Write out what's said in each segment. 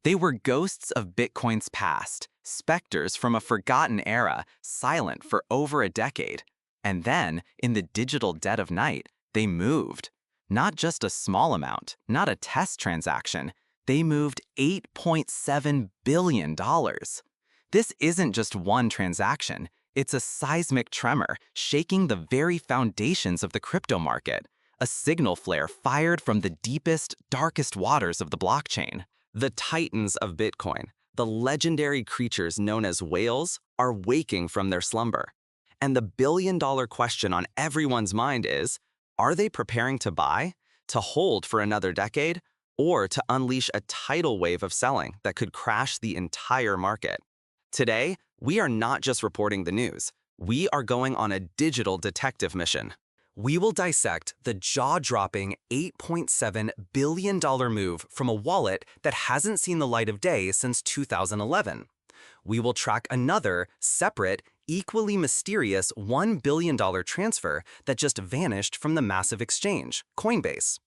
They were ghosts of Bitcoin's past, specters from a forgotten era, silent for over a decade. And then, in the digital dead of night, they moved. Not just a small amount, not a test transaction. They moved $8.7 billion. This isn't just one transaction. It's a seismic tremor shaking the very foundations of the crypto market, a signal flare fired from the deepest, darkest waters of the blockchain. The titans of Bitcoin, the legendary creatures known as whales, are waking from their slumber. And the billion-dollar question on everyone's mind is, are they preparing to buy, to hold for another decade, or to unleash a tidal wave of selling that could crash the entire market? Today, we are not just reporting the news. We are going on a digital detective mission. We will dissect the jaw-dropping $8.7 billion move from a wallet that hasn't seen the light of day since 2011. We will track another, separate, equally mysterious $1 billion transfer that just vanished from the massive exchange, Coinbase.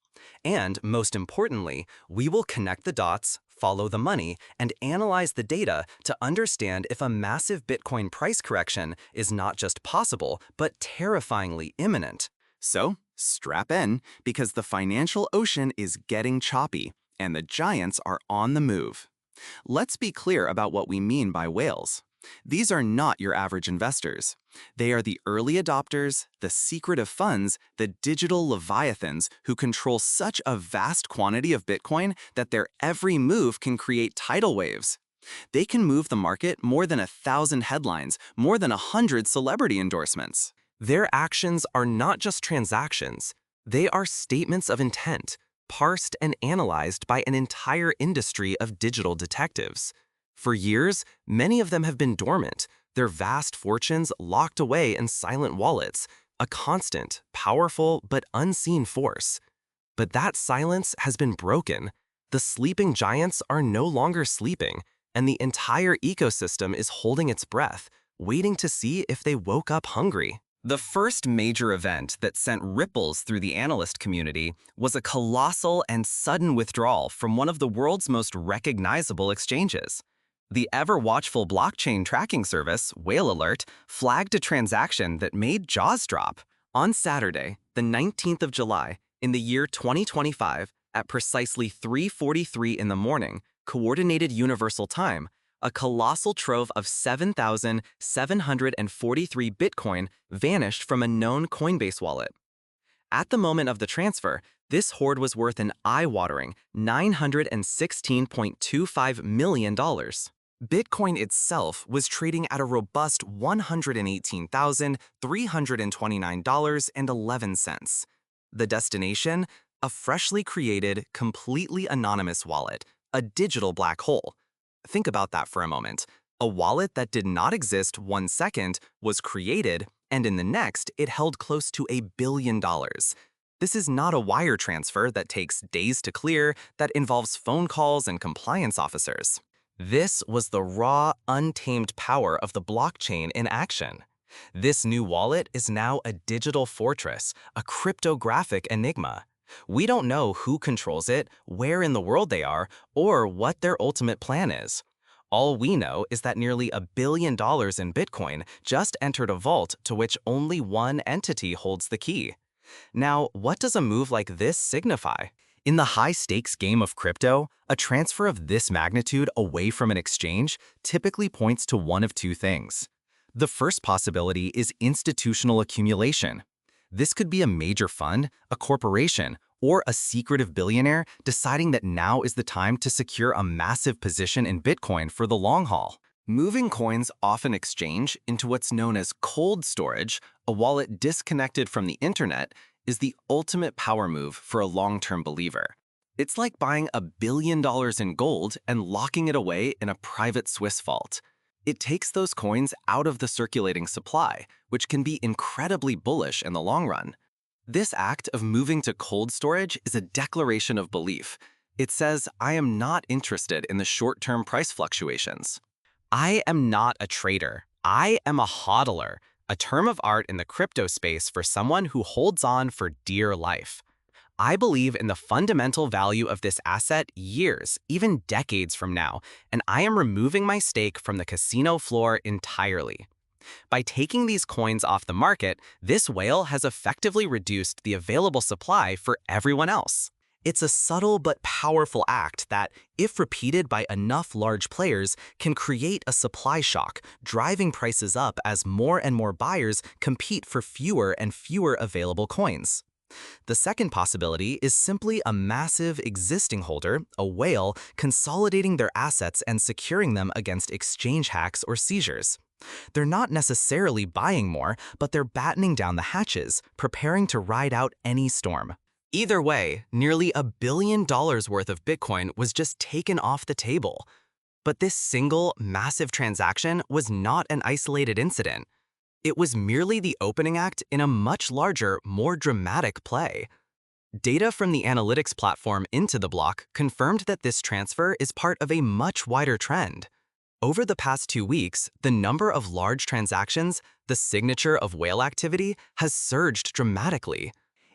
And most importantly, we will connect the dots, follow the money, and analyze the data to understand if a massive Bitcoin price correction is not just possible, but terrifyingly imminent. So, strap in, because the financial ocean is getting choppy, and the giants are on the move. Let's be clear about what we mean by whales. These are not your average investors. They are the early adopters, the secretive funds, the digital leviathans who control such a vast quantity of Bitcoin that their every move can create tidal waves. They can move the market more than 1,000 headlines, more than 100 celebrity endorsements. Their actions are not just transactions. They are statements of intent, parsed and analyzed by an entire industry of digital detectives. For years, many of them have been dormant, their vast fortunes locked away in silent wallets, a constant, powerful, but unseen force. But that silence has been broken. The sleeping giants are no longer sleeping, and the entire ecosystem is holding its breath, waiting to see if they woke up hungry. The first major event that sent ripples through the analyst community was a colossal and sudden withdrawal from one of the world's most recognizable exchanges. The ever-watchful blockchain tracking service, Whale Alert, flagged a transaction that made jaws drop. On Saturday, the 19th of July, in the year 2025, at precisely 3:43 in the morning, Coordinated Universal Time, a colossal trove of 7,743 Bitcoin vanished from a known Coinbase wallet. At the moment of the transfer, this hoard was worth an eye-watering $916.25 million. Bitcoin itself was trading at a robust $118,329.11. The destination? A freshly created, completely anonymous wallet, a digital black hole. Think about that for a moment. A wallet that did not exist 1 second was created, and in the next, it held close to $1 billion. This is not a wire transfer that takes days to clear, that involves phone calls and compliance officers. This was the raw, untamed power of the blockchain in action. This new wallet is now a digital fortress, a cryptographic enigma. We don't know who controls it, where in the world they are, or what their ultimate plan is. All we know is that nearly $1 billion in Bitcoin just entered a vault to which only one entity holds the key. Now, what does a move like this signify? In the high-stakes game of crypto, a transfer of this magnitude away from an exchange typically points to one of two things. The first possibility is institutional accumulation. This could be a major fund, a corporation, or a secretive billionaire deciding that now is the time to secure a massive position in Bitcoin for the long haul. Moving coins off an exchange into what's known as cold storage, a wallet disconnected from the internet, is the ultimate power move for a long-term believer. It's like buying $1 billion in gold and locking it away in a private Swiss vault. It takes those coins out of the circulating supply, which can be incredibly bullish in the long run. This act of moving to cold storage is a declaration of belief. It says, I am not interested in the short-term price fluctuations. I am not a trader. I am a hodler, a term of art in the crypto space for someone who holds on for dear life. I believe in the fundamental value of this asset years, even decades from now, and I am removing my stake from the casino floor entirely. By taking these coins off the market, this whale has effectively reduced the available supply for everyone else. It's a subtle but powerful act that, if repeated by enough large players, can create a supply shock, driving prices up as more and more buyers compete for fewer and fewer available coins. The second possibility is simply a massive existing holder, a whale, consolidating their assets and securing them against exchange hacks or seizures. They're not necessarily buying more, but they're battening down the hatches, preparing to ride out any storm. Either way, nearly $1 billion worth of Bitcoin was just taken off the table. But this single, massive transaction was not an isolated incident. It was merely the opening act in a much larger, more dramatic play. Data from the analytics platform Into the Block confirmed that this transfer is part of a much wider trend. Over the past 2 weeks, the number of large transactions, the signature of whale activity, has surged dramatically.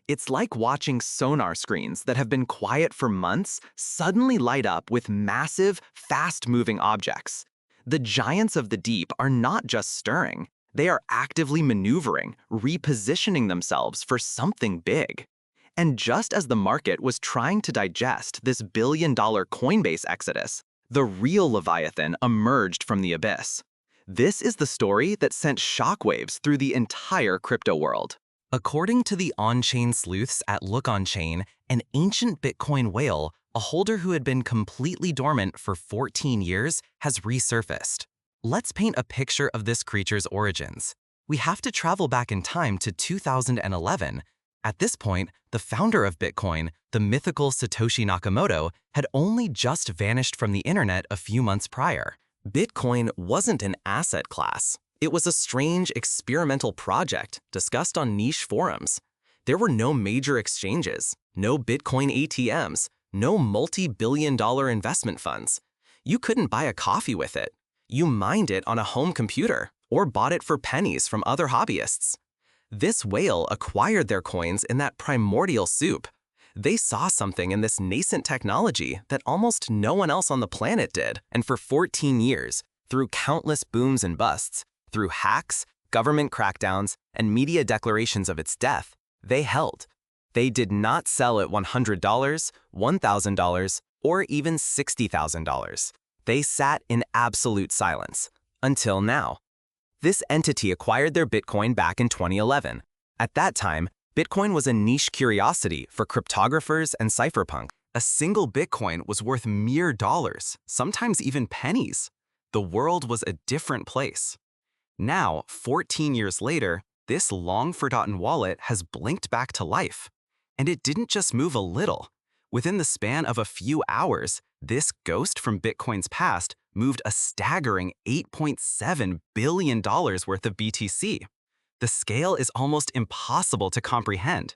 It's like watching sonar screens that have been quiet for months suddenly light up with massive, fast-moving objects. The giants of the deep are not just stirring. They are actively maneuvering, repositioning themselves for something big. And just as the market was trying to digest this billion-dollar Coinbase exodus, the real Leviathan emerged from the abyss. This is the story that sent shockwaves through the entire crypto world. According to the on-chain sleuths at Look On Chain, an ancient Bitcoin whale, a holder who had been completely dormant for 14 years, has resurfaced. Let's paint a picture of this creature's origins. We have to travel back in time to 2011. At this point, the founder of Bitcoin, the mythical Satoshi Nakamoto, had only just vanished from the internet a few months prior. Bitcoin wasn't an asset class. It was a strange experimental project discussed on niche forums. There were no major exchanges, no Bitcoin ATMs, no multi-billion-dollar investment funds. You couldn't buy a coffee with it. You mined it on a home computer or bought it for pennies from other hobbyists. This whale acquired their coins in that primordial soup. They saw something in this nascent technology that almost no one else on the planet did. And for 14 years, through countless booms and busts, through hacks, government crackdowns, and media declarations of its death, they held. They did not sell at $100, $1,000, or even $60,000. They sat in absolute silence. Until now. This entity acquired their Bitcoin back in 2011. At that time, Bitcoin was a niche curiosity for cryptographers and cypherpunks. A single Bitcoin was worth mere dollars, sometimes even pennies. The world was a different place. Now, 14 years later, this long-forgotten wallet has blinked back to life. And it didn't just move a little. Within the span of a few hours, this ghost from Bitcoin's past moved a staggering $8.7 billion worth of BTC. The scale is almost impossible to comprehend.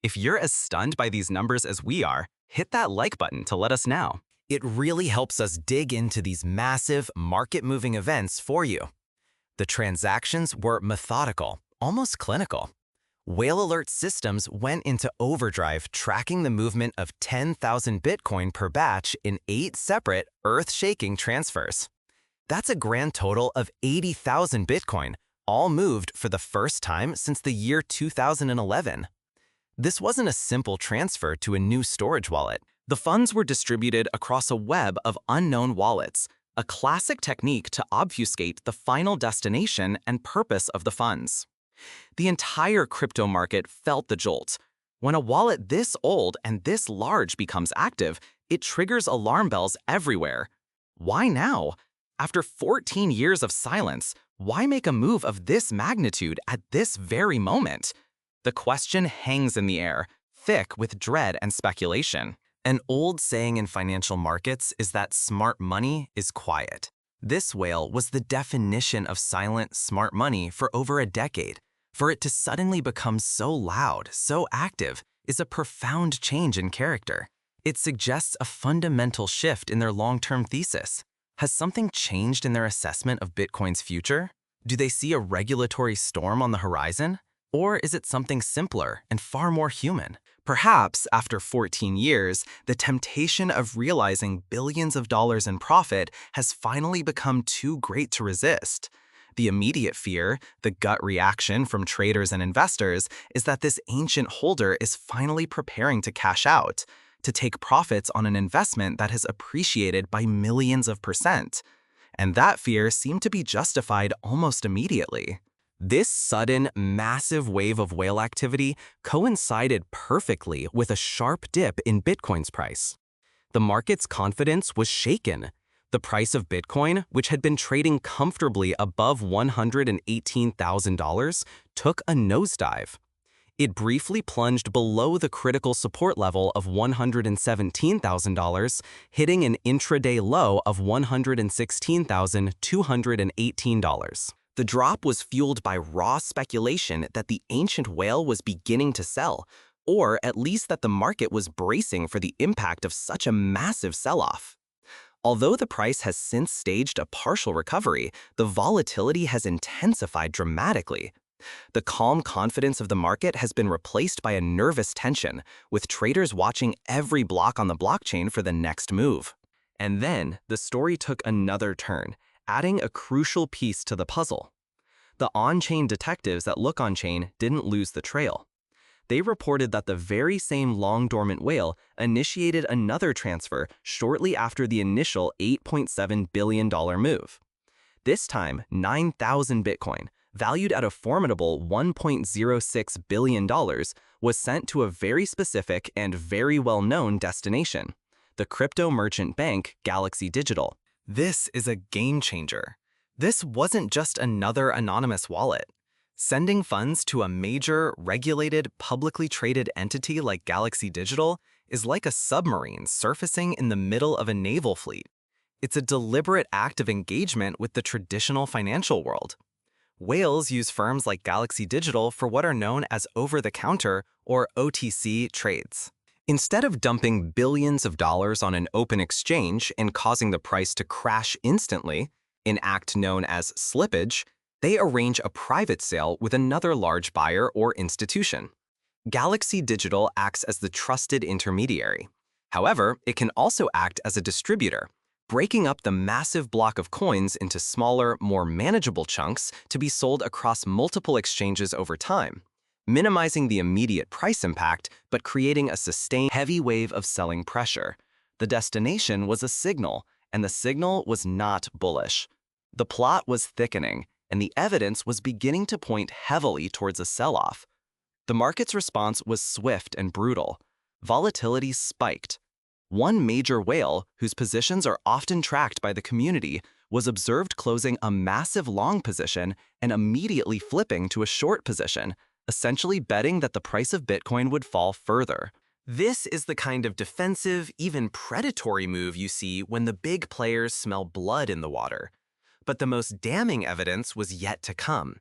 If you're as stunned by these numbers as we are, hit that like button to let us know. It really helps us dig into these massive, market-moving events for you. The transactions were methodical, almost clinical. Whale Alert systems went into overdrive, tracking the movement of 10,000 Bitcoin per batch in 8 separate, earth-shaking transfers. That's a grand total of 80,000 Bitcoin, all moved for the first time since the year 2011. This wasn't a simple transfer to a new storage wallet. The funds were distributed across a web of unknown wallets, a classic technique to obfuscate the final destination and purpose of the funds. The entire crypto market felt the jolt. When a wallet this old and this large becomes active, it triggers alarm bells everywhere. Why now? After 14 years of silence, why make a move of this magnitude at this very moment? The question hangs in the air, thick with dread and speculation. An old saying in financial markets is that smart money is quiet. This whale was the definition of silent, smart money for over a decade. For it to suddenly become so loud, so active, is a profound change in character. It suggests a fundamental shift in their long-term thesis. Has something changed in their assessment of Bitcoin's future? Do they see a regulatory storm on the horizon? Or is it something simpler and far more human? Perhaps, after 14 years, the temptation of realizing billions of dollars in profit has finally become too great to resist. The immediate fear, the gut reaction from traders and investors, is that this ancient holder is finally preparing to cash out, to take profits on an investment that has appreciated by millions of percent. And that fear seemed to be justified almost immediately. This sudden, massive wave of whale activity coincided perfectly with a sharp dip in Bitcoin's price. The market's confidence was shaken. The price of Bitcoin, which had been trading comfortably above $118,000, took a nosedive. It briefly plunged below the critical support level of $117,000, hitting an intraday low of $116,218. The drop was fueled by raw speculation that the ancient whale was beginning to sell, or at least that the market was bracing for the impact of such a massive sell-off. Although the price has since staged a partial recovery, the volatility has intensified dramatically. The calm confidence of the market has been replaced by a nervous tension, with traders watching every block on the blockchain for the next move. And then, the story took another turn, adding a crucial piece to the puzzle. The on-chain detectives at Look On-Chain didn't lose the trail. They reported that the very same long-dormant whale initiated another transfer shortly after the initial $8.7 billion move. This time, 9,000 Bitcoin, valued at a formidable $1.06 billion, was sent to a very specific and very well-known destination, the crypto merchant bank Galaxy Digital. This is a game changer. This wasn't just another anonymous wallet. Sending funds to a major, regulated, publicly traded entity like Galaxy Digital is like a submarine surfacing in the middle of a naval fleet. It's a deliberate act of engagement with the traditional financial world. Whales use firms like Galaxy Digital for what are known as over-the-counter or OTC trades. Instead of dumping billions of dollars on an open exchange and causing the price to crash instantly, an act known as slippage, they arrange a private sale with another large buyer or institution. Galaxy Digital acts as the trusted intermediary. However, it can also act as a distributor, breaking up the massive block of coins into smaller, more manageable chunks to be sold across multiple exchanges over time, minimizing the immediate price impact but creating a sustained heavy wave of selling pressure. The destination was a signal, and the signal was not bullish. The plot was thickening, and the evidence was beginning to point heavily towards a sell-off. The market's response was swift and brutal. Volatility spiked. One major whale, whose positions are often tracked by the community, was observed closing a massive long position and immediately flipping to a short position, essentially betting that the price of Bitcoin would fall further. This is the kind of defensive, even predatory move you see when the big players smell blood in the water. But the most damning evidence was yet to come.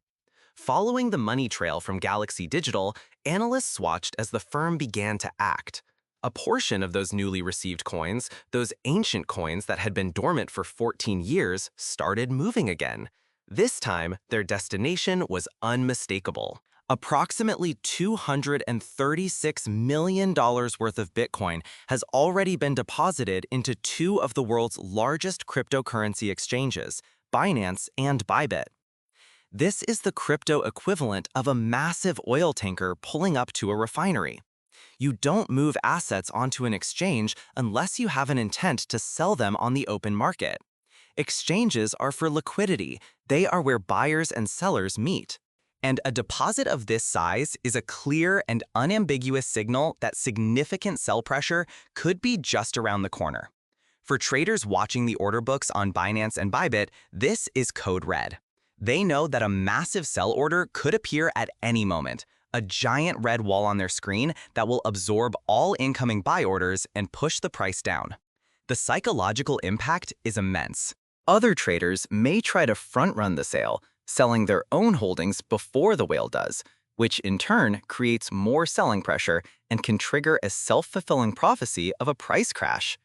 Following the money trail from Galaxy Digital, analysts watched as the firm began to act. A portion of those newly received coins, those ancient coins that had been dormant for 14 years, started moving again. This time, their destination was unmistakable. Approximately $236 million worth of Bitcoin has already been deposited into two of the world's largest cryptocurrency exchanges, Binance and Bybit. This is the crypto equivalent of a massive oil tanker pulling up to a refinery. You don't move assets onto an exchange unless you have an intent to sell them on the open market. Exchanges are for liquidity. They are where buyers and sellers meet. And a deposit of this size is a clear and unambiguous signal that significant sell pressure could be just around the corner. For traders watching the order books on Binance and Bybit, this is code red. They know that a massive sell order could appear at any moment, a giant red wall on their screen that will absorb all incoming buy orders and push the price down. The psychological impact is immense. Other traders may try to front-run the sale, selling their own holdings before the whale does, which in turn creates more selling pressure and can trigger a self-fulfilling prophecy of a price crash.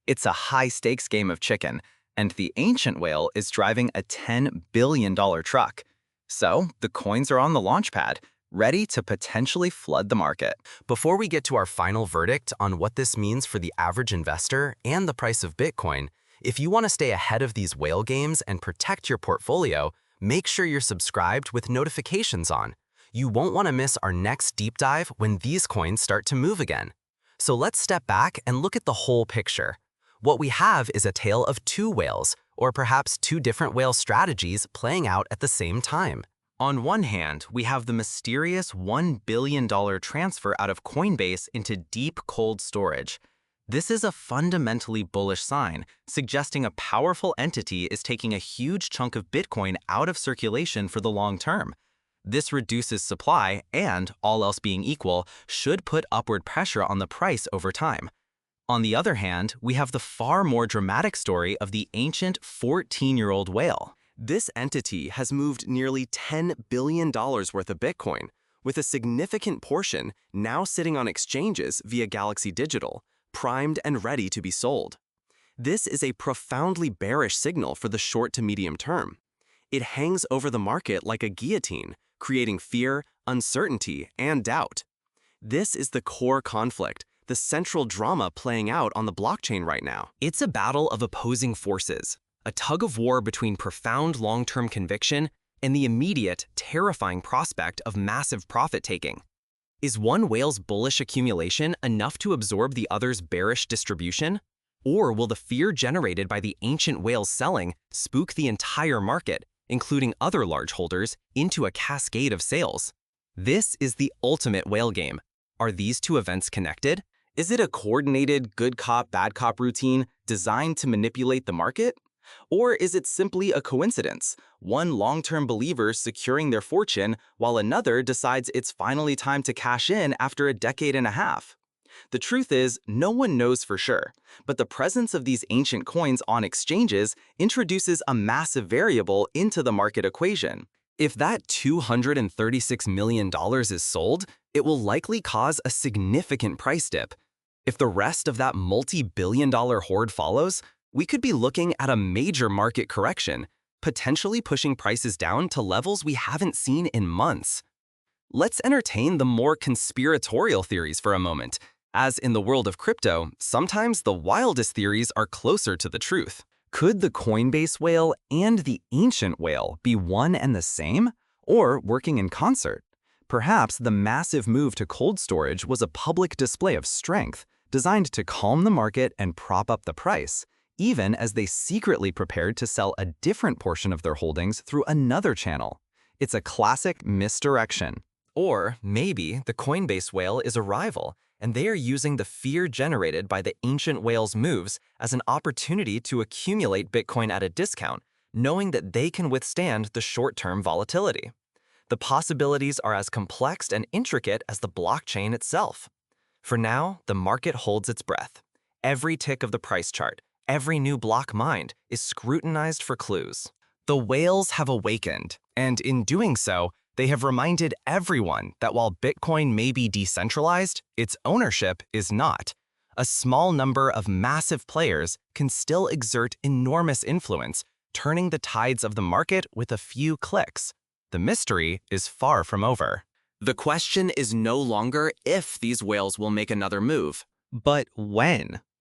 It's a high-stakes game of chicken, and the ancient whale is driving a $10 billion truck. So the coins are on the launch pad, ready to potentially flood the market. Before we get to our final verdict on what this means for the average investor and the price of Bitcoin, if you want to stay ahead of these whale games and protect your portfolio, make sure you're subscribed with notifications on. You won't want to miss our next deep dive when these coins start to move again. So let's step back and look at the whole picture. What we have is a tale of two whales, or perhaps two different whale strategies playing out at the same time. On one hand, we have the mysterious $1 billion transfer out of Coinbase into deep cold storage. This is a fundamentally bullish sign, suggesting a powerful entity is taking a huge chunk of Bitcoin out of circulation for the long term. This reduces supply and, all else being equal, should put upward pressure on the price over time. On the other hand, we have the far more dramatic story of the ancient 14-year-old whale. This entity has moved nearly $10 billion worth of Bitcoin, with a significant portion now sitting on exchanges via Galaxy Digital, primed and ready to be sold. This is a profoundly bearish signal for the short to medium term. It hangs over the market like a guillotine, creating fear, uncertainty, and doubt. This is the core conflict, the central drama playing out on the blockchain right now. It's a battle of opposing forces, a tug of war between profound long-term conviction and the immediate, terrifying prospect of massive profit-taking. Is one whale's bullish accumulation enough to absorb the other's bearish distribution? Or will the fear generated by the ancient whale's selling spook the entire market, including other large holders, into a cascade of sales? This is the ultimate whale game. Are these two events connected? Is it a coordinated good cop, bad cop routine designed to manipulate the market? Or is it simply a coincidence, one long-term believer securing their fortune while another decides it's finally time to cash in after a decade and a half? The truth is, no one knows for sure, but the presence of these ancient coins on exchanges introduces a massive variable into the market equation. If that $236 million is sold, it will likely cause a significant price dip. If the rest of that multi-billion-dollar hoard follows, we could be looking at a major market correction, potentially pushing prices down to levels we haven't seen in months. Let's entertain the more conspiratorial theories for a moment. As in the world of crypto, sometimes the wildest theories are closer to the truth. Could the Coinbase whale and the ancient whale be one and the same, or working in concert? Perhaps the massive move to cold storage was a public display of strength, designed to calm the market and prop up the price, even as they secretly prepared to sell a different portion of their holdings through another channel. It's a classic misdirection. Or maybe the Coinbase whale is a rival, and they are using the fear generated by the ancient whale's moves as an opportunity to accumulate Bitcoin at a discount, knowing that they can withstand the short-term volatility. The possibilities are as complex and intricate as the blockchain itself. For now, the market holds its breath. Every tick of the price chart, every new block mined, is scrutinized for clues. The whales have awakened, and in doing so, they have reminded everyone that while Bitcoin may be decentralized, its ownership is not. A small number of massive players can still exert enormous influence, turning the tides of the market with a few clicks. The mystery is far from over. The question is no longer if these whales will make another move, but when.